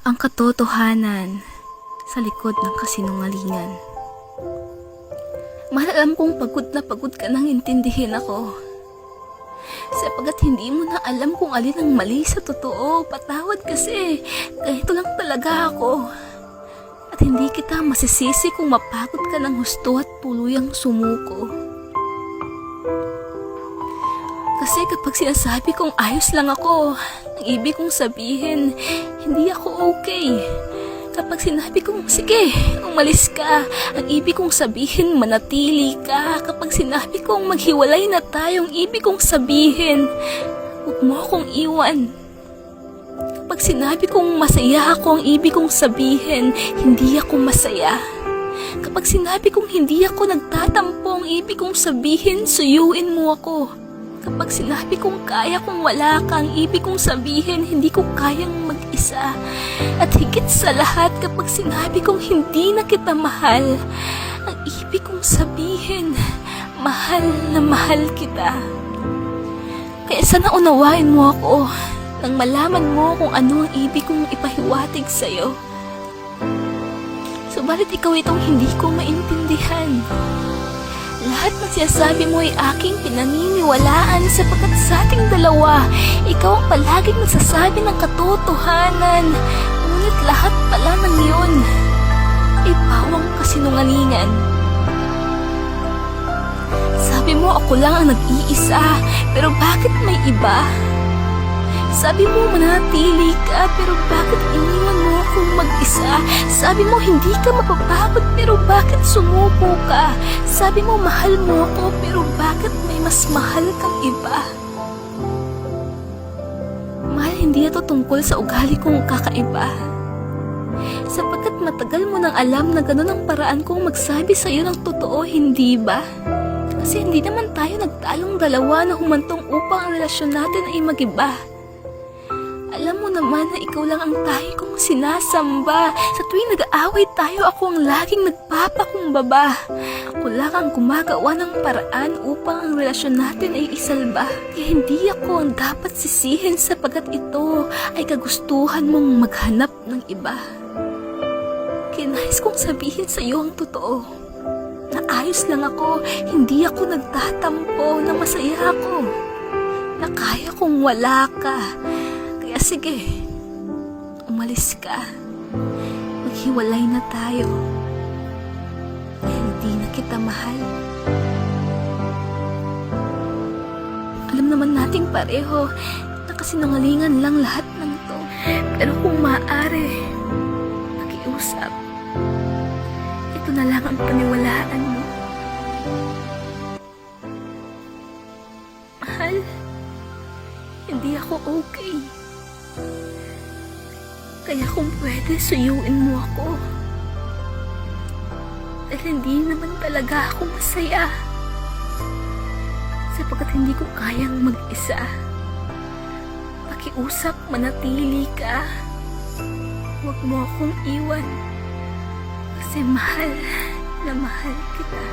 Ang katotohanan sa likod ng kasinungalingan. Mahal, alam kong pagod ka nang intindihin ako. Sapagat hindi mo na alam kung alin ang mali sa totoo. Patawad kasi, ganito lang talaga ako. At hindi kita masisisi kung mapagod ka ng husto at tuluyang sumuko. Kasi kapag sinasabi kong ayos lang ako, ang ibig kong sabihin, hindi ako okay. Kapag sinabi kong, sige, umalis ka, ang ibig kong sabihin, manatili ka. Kapag sinabi kong maghiwalay na tayo, ang ibig kong sabihin, huwag mo akong iwan. Kapag sinabi kong masaya ako, ang ibig kong sabihin, hindi ako masaya. Kapag sinabi kong hindi ako nagtatampo, ang ibig kong sabihin, suyuin mo ako. Kapag sinabi kong kaya kong wala ka, ang ibig kong sabihin, hindi ko kayang mag-isa. At higit sa lahat, kapag sinabi kong hindi na kita mahal, ang ibig kong sabihin, mahal na mahal kita. Kaya sana unawain mo ako, nang malaman mo kung ano ang ibig kong ipahiwatig sa'yo. Subalit ikaw itong hindi ko maintindihan. Lahat ng sinasabi mo ay aking pinaniniwalaan sapagkat sa ating dalawa, ikaw ang palaging nagsasabi ng katotohanan. Ngunit lahat pala ng iyon ay pawang kasinungalingan. Sabi mo ako lang ang nag-iisa, pero bakit may iba? Sabi mo manatili ka, pero bakit iniwan mo akong mag-isa? Sabi mo hindi ka mapapagod, pero bakit sumuko ka? Sabi mo mahal mo ako, pero bakit may mas mahal kang iba? Mahal, hindi ito tungkol sa ugali kong kakaiba. Sapagkat matagal mo nang alam na ganun ang paraan kong magsabi sa'yo ng totoo, hindi ba? Kasi hindi naman tayo nagtalong dalawa na humantong upang ang relasyon natin ay magiba. Alam mo naman na ikaw lang ang tahi kong sinasamba. Sa tuwing nag-aaway tayo, ako ang laging nagpapakumbaba. Ako lang ang gumagawa ng paraan upang ang relasyon natin ay isalba. Kaya hindi ako ang dapat sisihin sapagkat ito ay kagustuhan mong maghanap ng iba. Kaya nais kong sabihin sa iyo ang totoo. Na ayos lang ako, hindi ako nagtatampo, na masaya ako. Na kaya kong wala ka. Kaya sige, umalis ka. Maghiwalay na tayo. Kaya hindi na kita mahal. Alam naman nating pareho na kasinungalingan lang lahat ng to. Pero kung maaari, nakiusap. Ito na lang ang paniwalaan mo. Mahal, hindi ako okay. Kaya kung pwede, suyuin mo ako. Dahil hindi naman talaga ako masaya. Sapagkat hindi ko kayang mag-isa. Pakiusap, manatili ka. Huwag mo akong iwan. Kasi mahal na mahal kita.